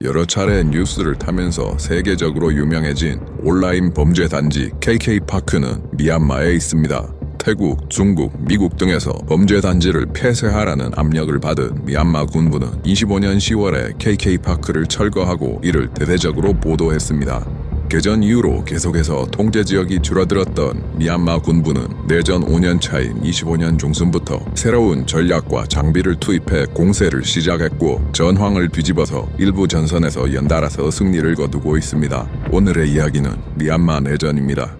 여러 차례 뉴스를 타면서 세계적으로 유명해진 온라인 범죄 단지 KK파크는 미얀마에 있습니다. 태국, 중국, 미국 등에서 범죄 단지를 폐쇄하라는 압력을 받은 미얀마 군부는 25년 10월에 KK파크를 철거하고 이를 대대적으로 보도했습니다. 개전 이후로 계속해서 통제 지역이 줄어들었던 미얀마 군부는 내전 5년 차인 25년 중순부터 새로운 전략과 장비를 투입해 공세를 시작했고 전황을 뒤집어서 일부 전선에서 연달아서 승리를 거두고 있습니다. 오늘의 이야기는 미얀마 내전입니다.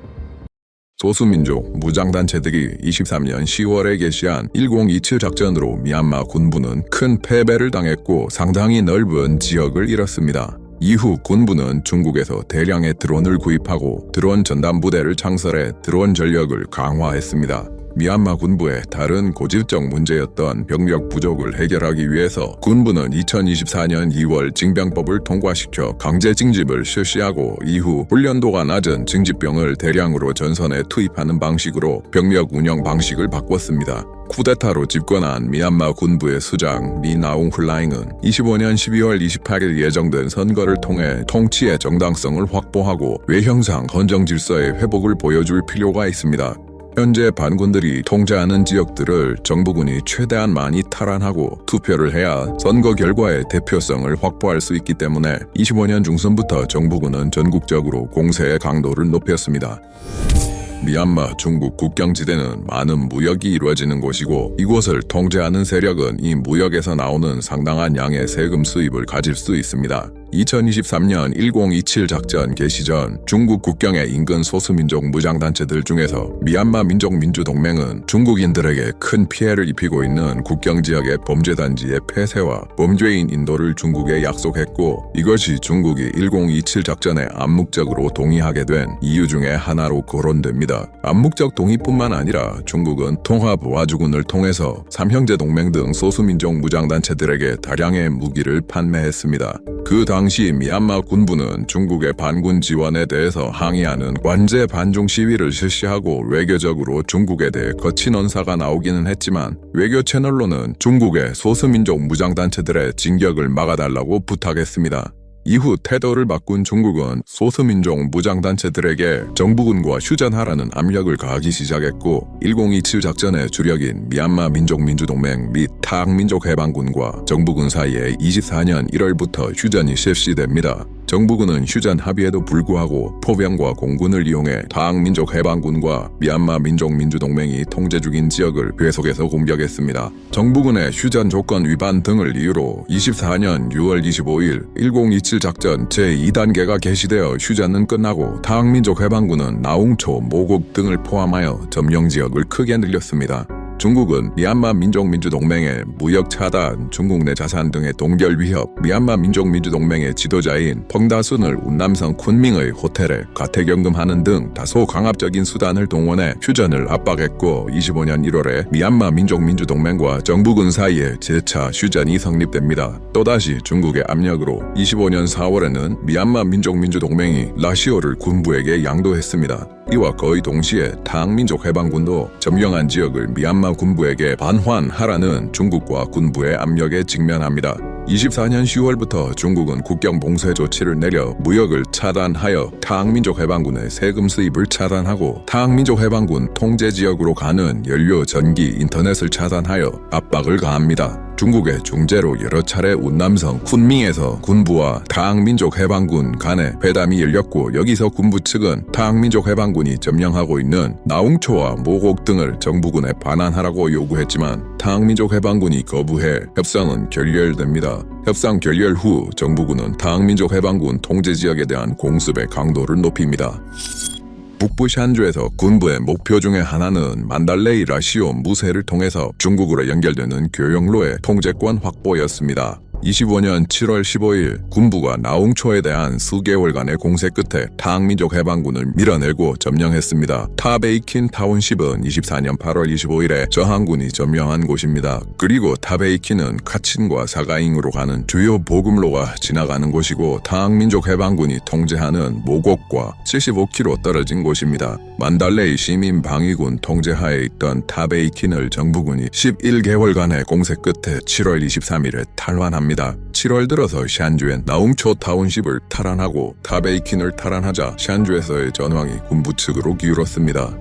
소수민족 무장단체들이 23년 10월에 개시한 1027 작전으로 미얀마 군부는 큰 패배를 당했고 상당히 넓은 지역을 잃었습니다. 이후 군부는 중국에서 대량의 드론을 구입하고 드론 전담 부대를 창설해 드론 전력을 강화했습니다. 미얀마 군부의 다른 고질적 문제였던 병력 부족을 해결하기 위해서 군부는 2024년 2월 징병법을 통과시켜 강제 징집을 실시하고 이후 훈련도가 낮은 징집병을 대량으로 전선에 투입하는 방식으로 병력 운영 방식을 바꿨습니다. 쿠데타로 집권한 미얀마 군부의 수장 미나웅 훌라잉은 25년 12월 28일 예정된 선거를 통해 통치의 정당성을 확보하고 외형상 헌정 질서의 회복을 보여줄 필요가 있습니다. 현재 반군들이 통제하는 지역들을 정부군이 최대한 많이 탈환하고 투표를 해야 선거 결과의 대표성을 확보할 수 있기 때문에 25년 중순부터 정부군은 전국적으로 공세의 강도를 높였습니다. 미얀마 중국 국경지대는 많은 무역이 이루어지는 곳이고 이곳을 통제하는 세력은 이 무역에서 나오는 상당한 양의 세금 수입을 가질 수 있습니다. 2023년 1027 작전 개시 전 중국 국경의 인근 소수민족 무장단체들 중에서 미얀마 민족민주동맹은 중국인들에게 큰 피해를 입히고 있는 국경지역의 범죄단지의 폐쇄와 범죄인 인도를 중국에 약속했고 이것이 중국이 1027 작전에 암묵적으로 동의하게 된 이유 중에 하나로 거론됩니다. 암묵적 동의뿐만 아니라 중국은 통합와주군을 통해서 삼형제 동맹 등 소수민족 무장단체들에게 다량의 무기를 판매했습니다. 그 당시 미얀마 군부는 중국의 반군 지원에 대해서 항의하는 관제 반중 시위를 실시하고 외교적으로 중국에 대해 거친 언사가 나오기는 했지만 외교 채널로는 중국의 소수민족 무장단체들의 진격을 막아달라고 부탁했습니다. 이후 태도를 바꾼 중국은 소수민족 무장단체들에게 정부군과 휴전하라는 압력을 가하기 시작했고 1027 작전의 주력인 미얀마 민족민주동맹 및 타악민족해방군과 정부군 사이에 24년 1월부터 휴전이 실시됩니다. 정부군은 휴전 합의에도 불구하고 포병과 공군을 이용해 타악민족해방군과 미얀마 민족민주동맹이 통제 중인 지역을 계속해서 공격했습니다. 정부군의 휴전 조건 위반 등을 이유로 24년 6월 25일 1027 작전 제2단계가 개시되어 휴전은 끝나고 타악민족해방군은 나웅초, 모곡 등을 포함하여 점령 지역을 크게 늘렸습니다. 중국은 미얀마 민족민주동맹의 무역 차단, 중국 내 자산 등의 동결 위협, 미얀마 민족민주동맹의 지도자인 펑다순을 운남성 쿤밍의 호텔에 가택연금하는 등 다소 강압적인 수단을 동원해 휴전을 압박했고 25년 1월에 미얀마 민족민주동맹과 정부군 사이에 재차 휴전이 성립됩니다. 또다시 중국의 압력으로 25년 4월에는 미얀마 민족민주동맹이 라시오를 군부에게 양도했습니다. 이와 거의 동시에 타악민족해방군도 점령한 지역을 미얀마 군부에게 반환하라는 중국과 군부의 압력에 직면합니다. 24년 10월부터 중국은 국경 봉쇄 조치를 내려 무역을 차단하여 타악민족해방군의 세금 수입을 차단하고 타악민족해방군 통제지역으로 가는 연료, 전기, 인터넷을 차단하여 압박을 가합니다. 중국의 중재로 여러 차례 운남성 쿤밍에서 군부와 타악민족해방군 간에 회담이 열렸고 여기서 군부 측은 타악민족해방군이 점령하고 있는 나웅초와 모곡 등을 정부군에 반환하라고 요구했지만 타악민족해방군이 거부해 협상은 결렬됩니다. 협상 결렬 후 정부군은 타악민족해방군 통제지역에 대한 공습의 강도를 높입니다. 북부 샨주에서 군부의 목표 중에 하나는 만달레이 라시오 무쇠를 통해서 중국으로 연결되는 교역로의 통제권 확보였습니다. 25년 7월 15일 군부가 나웅초에 대한 수개월간의 공세 끝에 타악민족해방군을 밀어내고 점령했습니다. 타베이킨 타운십은 24년 8월 25일에 저항군이 점령한 곳입니다. 그리고 타베이킨은 카친과 사가잉으로 가는 주요 보급로가 지나가는 곳이고 타악민족해방군이 통제하는 모곡과 75km 떨어진 곳입니다. 만달레이 시민방위군 통제하에 있던 타베이킨을 정부군이 11개월간의 공세 끝에 7월 23일에 탈환합니다. 시작합니다. 7월 들어서 샨주엔 나웅초 타운십을 탈환하고 타베이킨을 탈환하자 샨주에서의 전황이 군부 측으로 기울었습니다.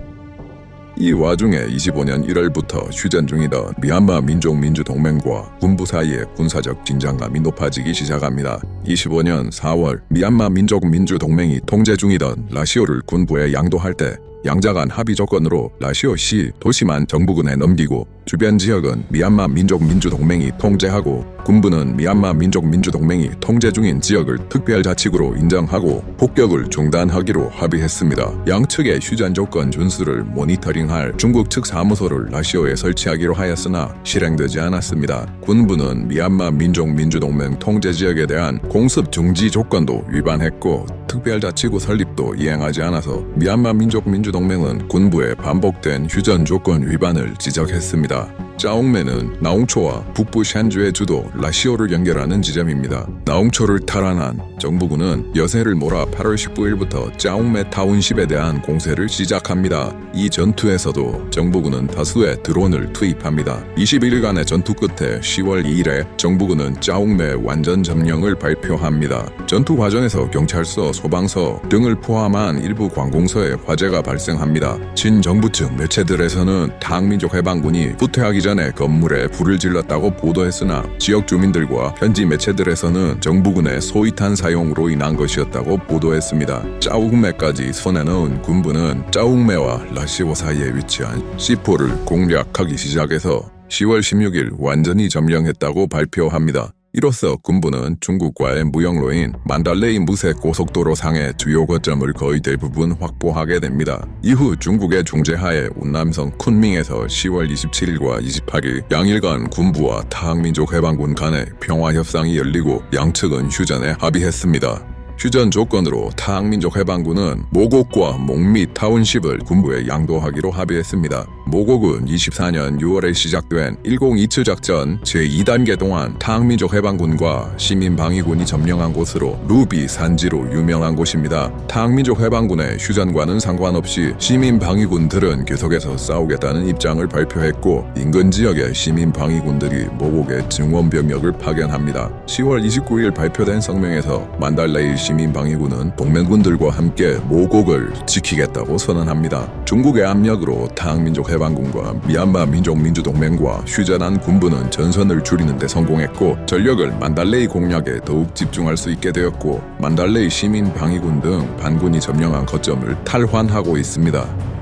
이 와중에 25년 1월부터 휴전 중이던 미얀마 민족민주동맹과 군부 사이의 군사적 긴장감이 높아지기 시작합니다. 25년 4월 미얀마 민족민주동맹이 통제 중이던 라시오를 군부에 양도할 때 양자 간 합의 조건으로 라시오시 도시만 정부군에 넘기고 주변 지역은 미얀마 민족민주동맹이 통제하고 군부는 미얀마 민족민주동맹이 통제 중인 지역을 특별자치구로 인정하고 폭격을 중단하기로 합의했습니다. 양측의 휴전 조건 준수를 모니터링할 중국 측 사무소를 라시오에 설치하기로 하였으나 실행되지 않았습니다. 군부는 미얀마 민족민주동맹 통제 지역에 대한 공습 중지 조건도 위반했고 특별자치구 설립도 이행하지 않아서 미얀마 민족민주동맹은 군부의 반복된 휴전 조건 위반을 지적했습니다. 짜옹매는 나웅초와 북부 샨주의 주도 라시오를 연결하는 지점입니다. 나웅초를 탈환한 정부군은 여세를 몰아 8월 19일부터 짜옹매 타운십에 대한 공세를 시작합니다. 이 전투에서도 정부군은 다수의 드론을 투입합니다. 21일간의 전투 끝에 10월 2일에 정부군은 짜옹매 완전 점령을 발표합니다. 전투 과정에서 경찰서, 소방서 등을 포함한 일부 관공서에 화재가 발생합니다. 친정부 측 매체들에서는 타항민족 해방군이 후퇴하기 전에 건물에 불을 질렀다고 보도했으나 지역 주민들과 현지 매체들에서는 정부군의 소위탄 사용으로 인한 것이었다고 보도했습니다. 짜옹매까지 손에 넣은 군부는 짜옹매와 라시오 사이에 위치한 시포를 공략하기 시작해서 10월 16일 완전히 점령했다고 발표합니다. 이로써 군부는 중국과의 무역로인 만달레이 무색 고속도로 상의 주요 거점을 거의 대부분 확보하게 됩니다. 이후 중국의 중재하에 운남성 쿤밍에서 10월 27일과 28일 양일 간 군부와 타항민족 해방군 간의 평화협상이 열리고 양측은 휴전에 합의했습니다. 휴전 조건으로 타항민족 해방군은 모곡과 목미 타운십을 군부에 양도하기로 합의했습니다. 모곡은 24년 6월에 시작된 102츠 작전 제2단계 동안 타항민족 해방군과 시민방위군이 점령한 곳으로 루비 산지로 유명한 곳입니다. 타항민족 해방군의 휴전과는 상관없이 시민방위군들은 계속해서 싸우겠다는 입장을 발표했고 인근 지역의 시민방위군들이 모곡에 증원병력을 파견합니다. 10월 29일 발표된 성명에서 만달레이 시민방위군은 동맹군들과 함께 모곡을 지키겠다고 선언합니다. 중국의 압력으로 타항민족 해방군과 미얀마 민족민주동맹과 휴전한 군부는 전선을 줄이는 데 성공했고 전력을 만달레이 공략에 더욱 집중할 수 있게 되었고 만달레이 시민방위군 등 반군이 점령한 거점을 탈환하고 있습니다.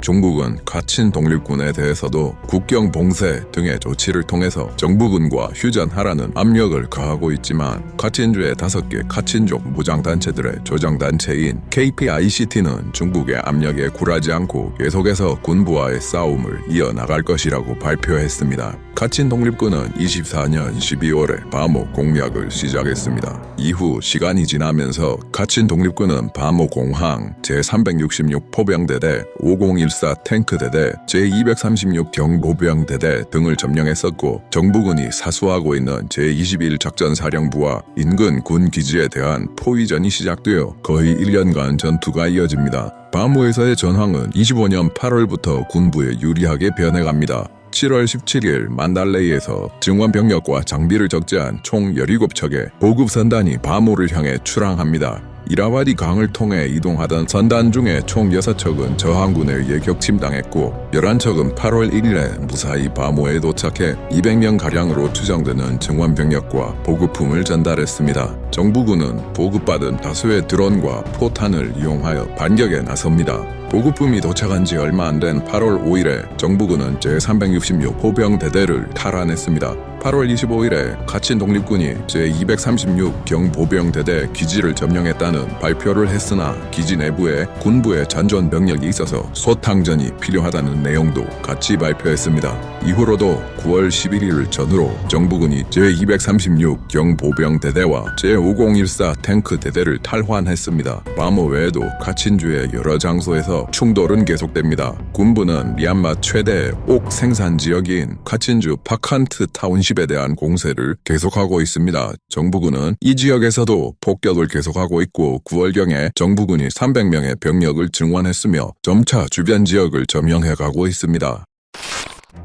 중국은 카친 독립군에 대해서도 국경 봉쇄 등의 조치를 통해서 정부군과 휴전하라는 압력을 가하고 있지만 카친주의 5개 카친족 무장단체들의 조정단체인 KPICT는 중국의 압력에 굴하지 않고 계속해서 군부와의 싸움을 이어나갈 것이라고 발표했습니다. 카친 독립군은 24년 12월에 바모 공략을 시작했습니다. 이후 시간이 지나면서 카친 독립군은 바모 공항, 제366 포병대대, 5014 탱크대대, 제236 경보병대대 등을 점령했었고 정부군이 사수하고 있는 제21 작전사령부와 인근 군 기지에 대한 포위전이 시작되어 거의 1년간 전투가 이어집니다. 바모에서의 전황은 25년 8월부터 군부에 유리하게 변해갑니다. 7월 17일 만달레이에서 증원병력과 장비를 적재한 총 17척의 보급선단이 바모를 향해 출항합니다. 이라와디 강을 통해 이동하던 선단 중에 총 6척은 저항군에 의해 격침당했고 11척은 8월 1일에 무사히 바모에 도착해 200명가량으로 추정되는 증원병력과 보급품을 전달했습니다. 정부군은 보급받은 다수의 드론과 포탄을 이용하여 반격에 나섭니다. 보급품이 도착한 지 얼마 안 된 8월 5일에 정부군은 제366 포병대대를 탈환했습니다. 8월 25일에 카친 독립군이 제236 경보병대대 기지를 점령했다는 발표를 했으나 기지 내부에 군부의 잔존 병력이 있어서 소탕전이 필요하다는 내용도 같이 발표했습니다. 이후로도 9월 11일을 전후로 정부군이 제236 경보병대대와 제5014 탱크대대를 탈환했습니다. 바모 외에도 카친주의 여러 장소에서 충돌은 계속됩니다. 군부는 미얀마 최대 옥 생산 지역인 카친주 파칸트 타운십에 대한 공세를 계속하고 있습니다. 정부군은 이 지역에서도 폭격을 계속하고 있고 9월경에 정부군이 300명의 병력을 증원했으며 점차 주변 지역을 점령해가고 있습니다.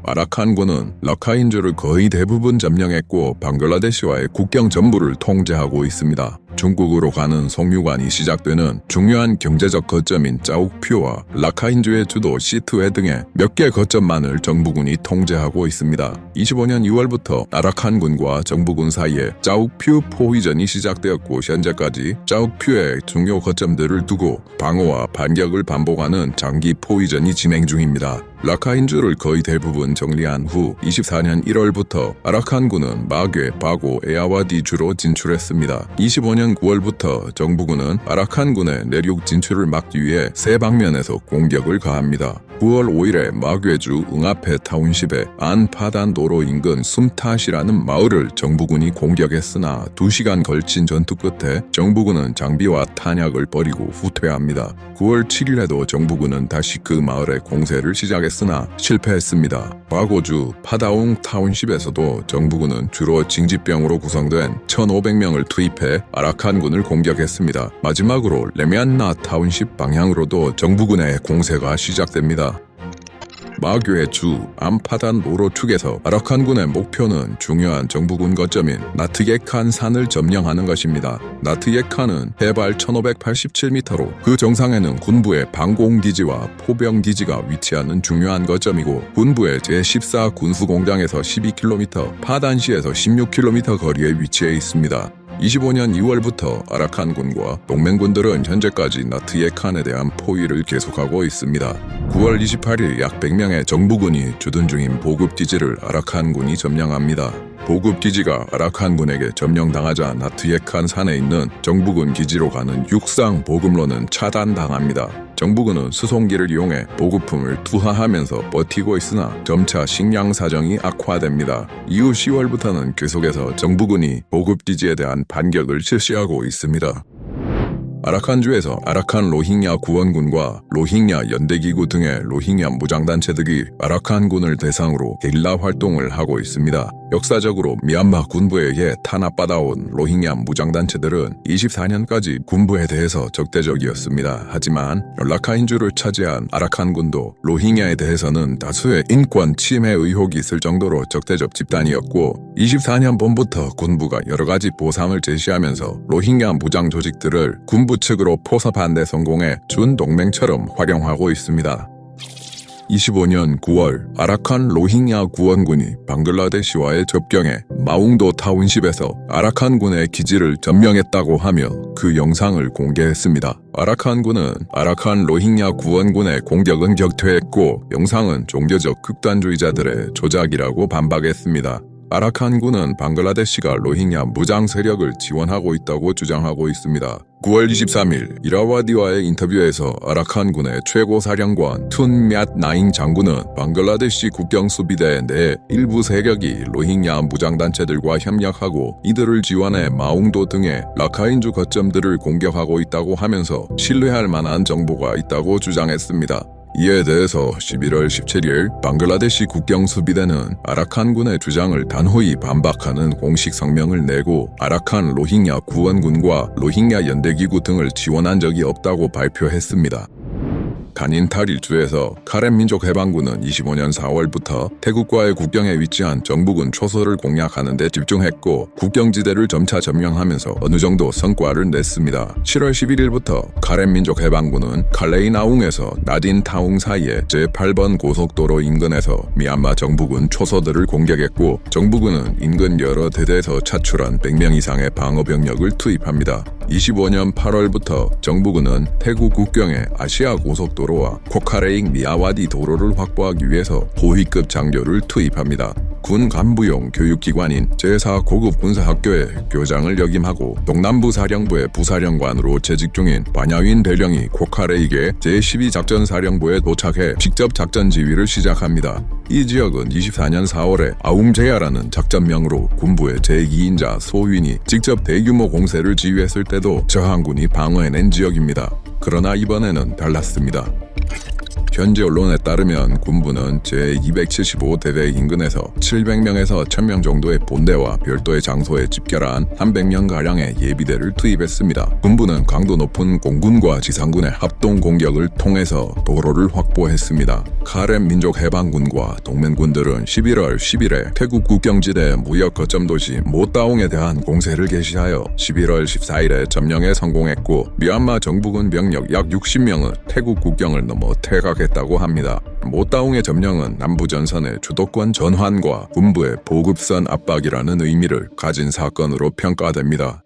아라칸군은 라카인주를 거의 대부분 점령했고 방글라데시와의 국경 전부를 통제하고 있습니다. 중국으로 가는 송유관이 시작되는 중요한 경제적 거점인 짜옥퓨와 라카인주의 주도 시트웨 등의 몇 개 거점만을 정부군이 통제하고 있습니다. 25년 2월부터 아라칸군과 정부군 사이에 짜옥퓨 포위전이 시작되었고 현재까지 짜옥퓨의 중요 거점들을 두고 방어와 반격을 반복하는 장기 포위전이 진행 중입니다. 라카인주를 거의 대부분 정리한 후 24년 1월부터 아라칸군은 마괴, 바고, 에아와디 주로 진출했습니다. 25년 9월부터 정부군은 아라칸군의 내륙 진출을 막기 위해 세 방면에서 공격을 가합니다. 9월 5일에 마괴주 응아페 타운십의 안파단 도로 인근 숨탓이라는 마을을 정부군이 공격했으나 2시간 걸친 전투 끝에 정부군은 장비와 탄약을 버리고 후퇴합니다. 9월 7일에도 정부군은 다시 그 마을에 공세를 시작했으나 실패했습니다. 바고주 파다웅 타운십에서도 정부군은 주로 징집병으로 구성된 1,500명을 투입해 아라칸군을 공격했습니다. 마지막으로 레미안나 타운십 방향으로도 정부군의 공세가 시작됩니다. 마괴 주 암파단 노로 축에서 아라칸군의 목표는 중요한 정부군 거점인 나트예칸 산을 점령하는 것입니다. 나트예칸은 해발 1587m로 그 정상에는 군부의 방공기지와 포병기지가 위치하는 중요한 거점이고 군부의 제14 군수공장에서 12km, 파단시에서 16km 거리에 위치해 있습니다. 25년 2월부터 아라칸군과 동맹군들은 현재까지 나트예칸에 대한 포위를 계속하고 있습니다. 9월 28일 약 100명의 정부군이 주둔 중인 보급기지를 아라칸군이 점령합니다. 보급기지가 아라칸군에게 점령당하자 나트예칸 산에 있는 정부군 기지로 가는 육상 보급로는 차단당합니다. 정부군은 수송기를 이용해 보급품을 투하하면서 버티고 있으나 점차 식량 사정이 악화됩니다. 이후 10월부터는 계속해서 정부군이 보급기지에 대한 반격을 실시하고 있습니다. 아라칸주에서 아라칸 로힝야 구원군과 로힝야 연대기구 등의 로힝야 무장단체들이 아라칸군을 대상으로 게릴라 활동을 하고 있습니다. 역사적으로 미얀마 군부에 의해 탄압받아온 로힝야 무장단체들은 24년까지 군부에 대해서 적대적이었습니다. 하지만 라카인주를 차지한 아라칸군도 로힝야에 대해서는 다수의 인권 침해 의혹이 있을 정도로 적대적 집단이었고 24년 봄부터 군부가 여러가지 보상을 제시하면서 로힝야 무장 조직들을 군부 측으로 포섭하는 데 성공해 준동맹처럼 활용하고 있습니다. 25년 9월 아라칸 로힝야 구원군이 방글라데시와의 접경에 마웅도 타운십에서 아라칸군의 기지를 점령했다고 하며 그 영상을 공개했습니다. 아라칸군은 아라칸 로힝야 구원군의 공격은 격퇴했고 영상은 종교적 극단주의자들의 조작이라고 반박했습니다. 아라칸군은 방글라데시가 로힝야 무장 세력을 지원하고 있다고 주장하고 있습니다. 9월 23일 이라와디와의 인터뷰에서 아라칸군의 최고 사령관 툰 얏 나잉 장군은 방글라데시 국경 수비대 내 일부 세력이 로힝야 무장단체들과 협력하고 이들을 지원해 마웅도 등의 라카인주 거점들을 공격하고 있다고 하면서 신뢰할 만한 정보가 있다고 주장했습니다. 이에 대해서 11월 17일 방글라데시 국경수비대는 아라칸군의 주장을 단호히 반박하는 공식 성명을 내고 아라칸 로힝야 구원군과 로힝야 연대기구 등을 지원한 적이 없다고 발표했습니다. 간인탈일주에서 카렌 민족해방군은 25년 4월부터 태국과의 국경에 위치한 정부군 초소를 공략하는 데 집중했고 국경지대를 점차 점령하면서 어느 정도 성과를 냈습니다. 7월 11일부터 카렌 민족해방군은 칼레이나웅에서 나딘타웅 사이의 제8번 고속도로 인근에서 미얀마 정부군 초소들을 공격했고 정부군은 인근 여러 대대에서 차출한 100명 이상의 방어병력을 투입합니다. 25년 8월부터 정부군은 태국 국경에 아시아 고속도로와 코카레잉 미아와디 도로를 확보하기 위해서 고위급 장교를 투입합니다. 군 간부용 교육기관인 제4 고급 군사학교의 교장을 역임하고 동남부 사령부의 부사령관으로 재직 중인 반야윈 대령이 코카레익의 제12 작전사령부에 도착해 직접 작전 지휘를 시작합니다. 이 지역은 24년 4월에 아웅제야라는 작전명으로 군부의 제2인자 소윈이 직접 대규모 공세를 지휘했을 때도 저항군이 방어해낸 지역입니다. 그러나 이번에는 달랐습니다. 현지 언론에 따르면 군부는 제275대대 인근에서 700명에서 1000명 정도의 본대와 별도의 장소에 집결한 300명가량의 예비대를 투입했습니다. 군부는 강도 높은 공군과 지상군의 합동 공격을 통해서 도로를 확보했습니다. 카렌 민족해방군과 동맹군들은 11월 10일에 태국 국경지대 무역 거점 도시 모따옹에 대한 공세를 개시하여 11월 14일에 점령에 성공했고 미얀마 정부군 병력 약 60명은 태국 국경을 넘어 퇴각했다고 합니다. 모따옹의 점령은 남부전선의 주도권 전환과 군부의 보급선 압박이라는 의미를 가진 사건으로 평가됩니다.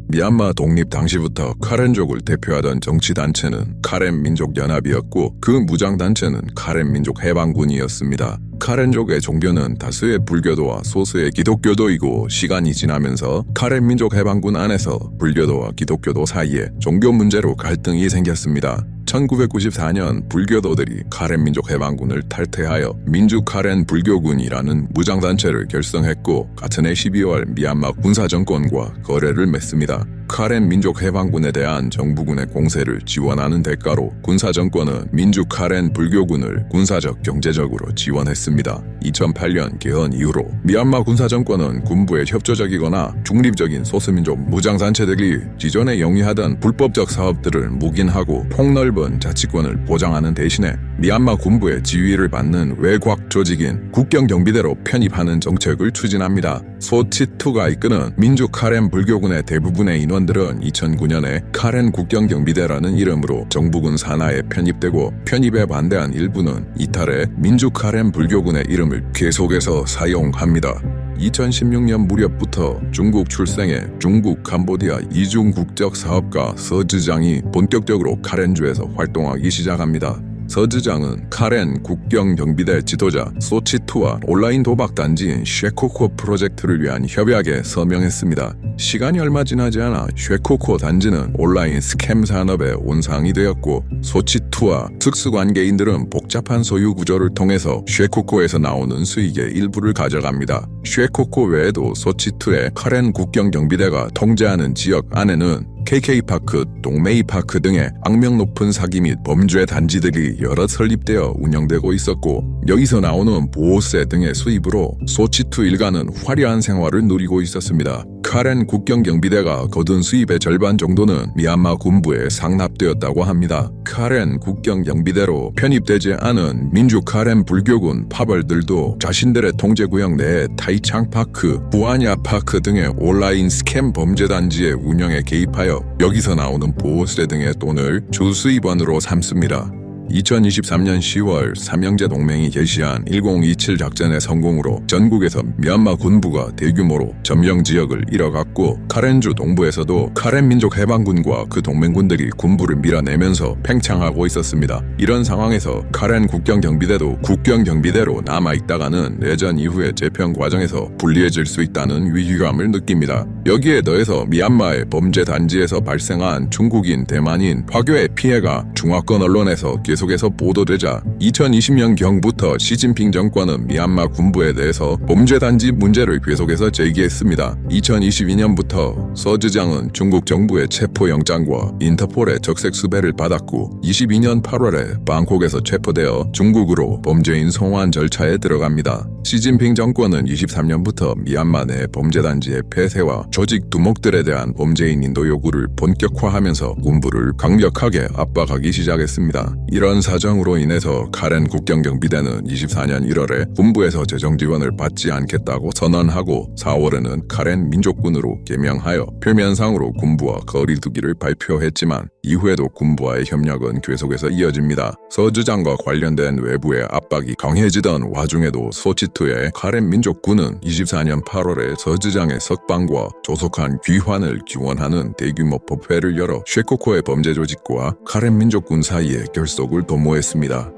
미얀마 독립 당시부터 카렌족을 대표하던 정치단체는 카렌 민족연합이었고 그 무장단체는 카렌 민족해방군이었습니다. 카렌족의 종교는 다수의 불교도와 소수의 기독교도이고 시간이 지나면서 카렌 민족해방군 안에서 불교도와 기독교도 사이에 종교 문제로 갈등이 생겼습니다. 1994년 불교도들이 카렌 민족해방군을 탈퇴하여 민주 카렌 불교군이라는 무장단체를 결성했고 같은 해 12월 미얀마 군사정권과 거래를 맺습니다. 카렌 민족해방군에 대한 정부군의 공세를 지원하는 대가로 군사정권은 민주 카렌 불교군을 군사적 경제적으로 지원했습니다. 2008년 개헌 이후로 미얀마 군사정권은 군부에 협조적이거나 중립적인 소수민족 무장단체들이 기존에 영위하던 불법적 사업들을 묵인하고 폭넓은 자치권을 보장하는 대신에 미얀마 군부의 지휘를 받는 외곽 조직인 국경경비대로 편입하는 정책을 추진합니다. 소치투가 이끄는 민주 카렌 불교군의 대부분의 인원들은 2009년에 카렌 국경경비대라는 이름으로 정부군 산하에 편입되고 편입에 반대한 일부는 이탈해 민주 카렌 불교군의 이름을 계속해서 사용합니다. 2016년 무렵부터 중국 출생의 중국 캄보디아 이중 국적 사업가 서즈장이 본격적으로 카렌주에서 활동하기 시작합니다. 서즈장은 카렌 국경경비대 지도자 소치투와 온라인 도박 단지인 쉐코코 프로젝트를 위한 협약에 서명했습니다. 시간이 얼마 지나지 않아 쉐코코 단지는 온라인 스캠 산업의 온상이 되었고 소치투와 특수관계인들은 복잡한 소유 구조를 통해서 쉐코코에서 나오는 수익의 일부를 가져갑니다. 쉐코코 외에도 소치투의 카렌 국경경비대가 통제하는 지역 안에는 KK파크, 동메이파크 등의 악명 높은 사기 및 범죄 단지들이 여러 설립되어 운영되고 있었고 여기서 나오는 보호세 등의 수입으로 소치투 일가는 화려한 생활을 누리고 있었습니다. 카렌 국경경비대가 거둔 수입의 절반 정도는 미얀마 군부에 상납되었다고 합니다. 카렌 국경경비대로 편입되지 않은 민주 카렌 불교군 파벌들도 자신들의 통제구역 내에 타이창파크, 부아냐파크 등의 온라인 스캠 범죄 단지의 운영에 개입하여 여기서 나오는 보호세 등의 돈을 주수입원으로 삼습니다. 2023년 10월 삼형제 동맹이 개시한 1027 작전의 성공으로 전국에서 미얀마 군부가 대규모로 점령 지역을 잃어갔고 카렌주 동부에서도 카렌 민족 해방군과 그 동맹군들이 군부를 밀어내면서 팽창하고 있었습니다. 이런 상황에서 카렌 국경경비대도 국경경비대로 남아있다가는 내전 이후의 재편 과정에서 불리해질 수 있다는 위기감을 느낍니다. 여기에 더해서 미얀마의 범죄 단지에서 발생한 중국인, 대만인, 화교의 피해가 중화권 언론에서 계속해서 보도되자 2020년경부터 시진핑 정권은 미얀마 군부에 대해서 범죄단지 문제를 계속해서 제기했습니다. 2022년부터 서즈장은 중국 정부의 체포영장과 인터폴의 적색 수배를 받았고 22년 8월에 방콕에서 체포되어 중국으로 범죄인 송환 절차에 들어갑니다. 시진핑 정권은 23년부터 미얀마 내 범죄단지의 폐쇄와 조직 두목들에 대한 범죄인 인도 요구를 본격화하면서 군부를 강력하게 압박하기 시작했습니다. 이런 사정으로 인해서 카렌 국경경비대는 24년 1월에 군부에서 재정 지원을 받지 않겠다고 선언하고 4월에는 카렌 민족군으로 개명하여 표면상으로 군부와 거리두기를 발표했지만 이후에도 군부와의 협력은 계속해서 이어집니다. 서주장과 관련된 외부의 압박이 강해지던 와중에도 소치투의 카렌 민족군은 24년 8월에 서주장의 석방과 조속한 귀환을 기원하는 대규모 법회를 열어 쉐코코의 범죄 조직과 카렌 민족군 사이에 결속을 도모했습니다.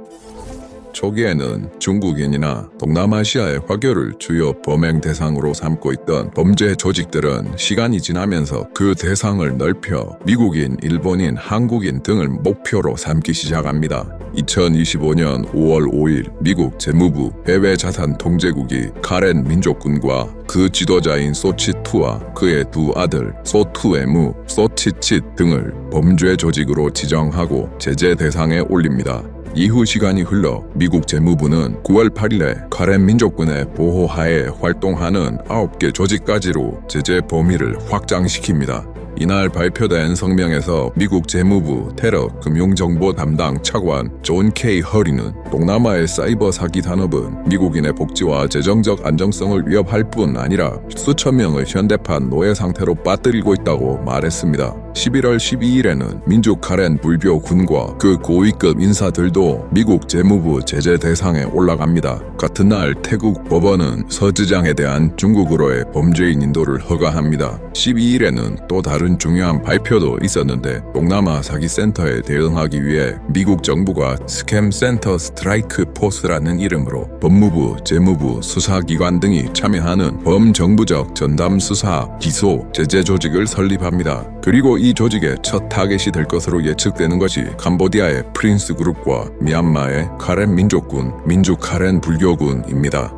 초기에는 중국인이나 동남아시아의 화교를 주요 범행 대상으로 삼고 있던 범죄 조직들은 시간이 지나면서 그 대상을 넓혀 미국인, 일본인, 한국인 등을 목표로 삼기 시작합니다. 2025년 5월 5일 미국 재무부 해외자산통제국이 카렌 민족군과 그 지도자인 소치투와 그의 두 아들 소투에무, 소치칫 등을 범죄 조직으로 지정하고 제재 대상에 올립니다. 이후 시간이 흘러 미국 재무부는 9월 8일에 카렌 민족군의 보호하에 활동하는 9개 조직까지로 제재 범위를 확장시킵니다. 이날 발표된 성명에서 미국 재무부 테러 금융정보 담당 차관 존 K. 허리는 동남아의 사이버 사기 산업은 미국인의 복지와 재정적 안정성을 위협할 뿐 아니라 수천 명의 현대판 노예 상태로 빠뜨리고 있다고 말했습니다. 11월 12일에는 민족 카렌 불교 군과 그 고위급 인사들도 미국 재무부 제재 대상에 올라갑니다. 같은 날 태국 법원은 서지장에 대한 중국으로의 범죄인 인도를 허가합니다. 12일에는 또 다른 중요한 발표도 있었는데 동남아 사기센터에 대응하기 위해 미국 정부가 스캠 센터 스트라이크 포스라는 이름으로 법무부, 재무부, 수사기관 등이 참여하는 범정부적 전담 수사, 기소, 제재 조직을 설립합니다. 그리고 이 조직의 첫 타겟이 될 것으로 예측되는 것이 캄보디아의 프린스 그룹과 미얀마의 카렌 민족군, 민족 카렌 불교군입니다.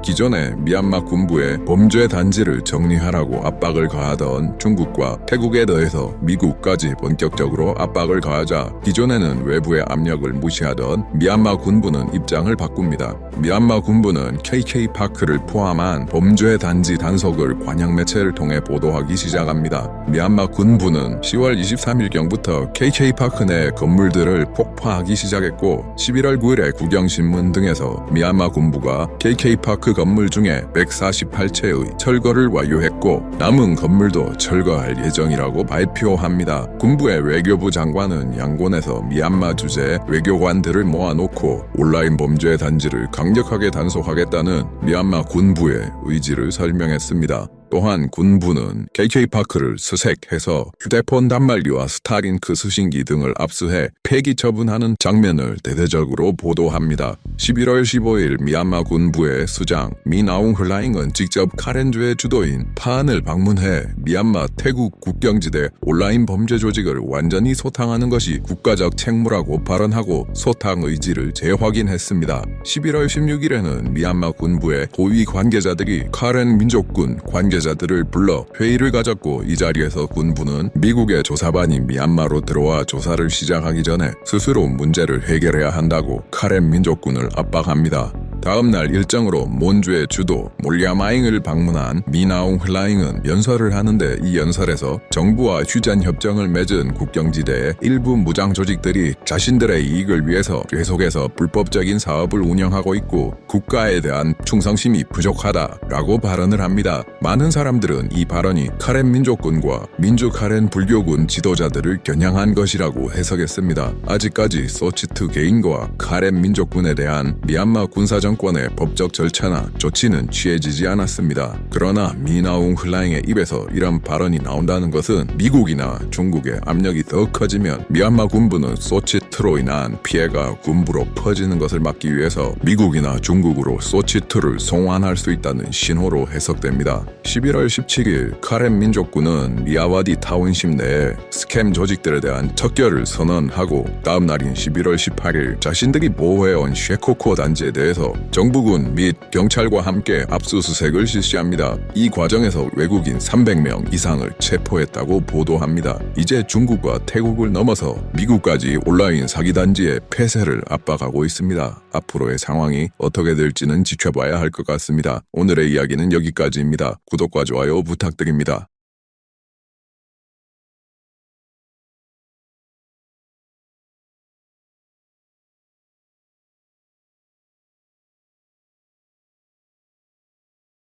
기존에 미얀마 군부의 범죄 단지를 정리하라고 압박을 가하던 중국과 태국에 더해서 미국까지 본격적으로 압박을 가하자 기존에는 외부의 압력을 무시하던 미얀마 군부는 입장을 바꿉니다. 미얀마 군부는 KK파크를 포함한 범죄 단지 단속을 관영 매체를 통해 보도하기 시작합니다. 미얀마 군부는 10월 23일경부터 KK파크 내 건물들을 폭파하기 시작했고 11월 9일에 국영신문 등에서 미얀마 군부가 KK파크 건물 중에 148채의 철거를 완료했고 남은 건물도 철거할 예정이라고 발표합니다. 군부의 외교부 장관은 양곤에서 미얀마 주재 외교관들을 모아놓고 온라인 범죄 단지를 강력하게 단속하겠다는 미얀마 군부의 의지를 설명했습니다. 또한 군부는 KK파크를 수색해서 휴대폰 단말기와 스타링크 수신기 등을 압수해 폐기 처분하는 장면을 대대적으로 보도합니다. 11월 15일 미얀마 군부의 수장 미나웅 흘라잉은 직접 카렌주의 주도인 파안을 방문해 미얀마 태국 국경지대 온라인 범죄 조직을 완전히 소탕하는 것이 국가적 책무라고 발언하고 소탕 의지를 재확인했습니다. 11월 16일에는 미얀마 군부의 고위 관계자들이 카렌 민족군 관계자들을 불러 회의를 가졌고 이 자리에서 군부는 미국의 조사반이 미얀마로 들어와 조사를 시작하기 전에 스스로 문제를 해결해야 한다고 카렌 민족군을 압박합니다. 다음 날 일정으로 몬주의 주도 몰리아마잉을 방문한 미나웅 흘라잉은 연설을 하는데 이 연설에서 정부와 휴전 협정을 맺은 국경지대의 일부 무장 조직들이 자신들의 이익을 위해서 계속해서 불법적인 사업을 운영하고 있고 국가에 대한 충성심이 부족하다라고 발언을 합니다. 많은 사람들은 이 발언이 카렌 민족군과 민주 카렌 불교군 지도자들을 겨냥한 것이라고 해석했습니다. 아직까지 소치트 개인과 카렌 민족군에 대한 미얀마 군사 정권의 법적 절차나 조치는 취해지지 않았습니다. 그러나 미나웅 흘라잉의 입에서 이런 발언이 나온다는 것은 미국이나 중국의 압력이 더 커지면 미얀마 군부는 소치트로 인한 피해가 군부로 퍼지는 것을 막기 위해서 미국이나 중국으로 소치트를 송환할 수 있다는 신호로 해석됩니다. 11월 17일 카렌 민족군은 미야와디 타운십 내에 스캠 조직들에 대한 척결을 선언하고 다음 날인 11월 18일 자신들이 보호해온 쉐코코 단지에 대해서 정부군 및 경찰과 함께 압수수색을 실시합니다. 이 과정에서 외국인 300명 이상을 체포했다고 보도합니다. 이제 중국과 태국을 넘어서 미국까지 온라인 사기단지의 폐쇄를 압박하고 있습니다. 앞으로의 상황이 어떻게 될지는 지켜봐야 할 것 같습니다. 오늘의 이야기는 여기까지입니다. 구독과 좋아요 부탁드립니다.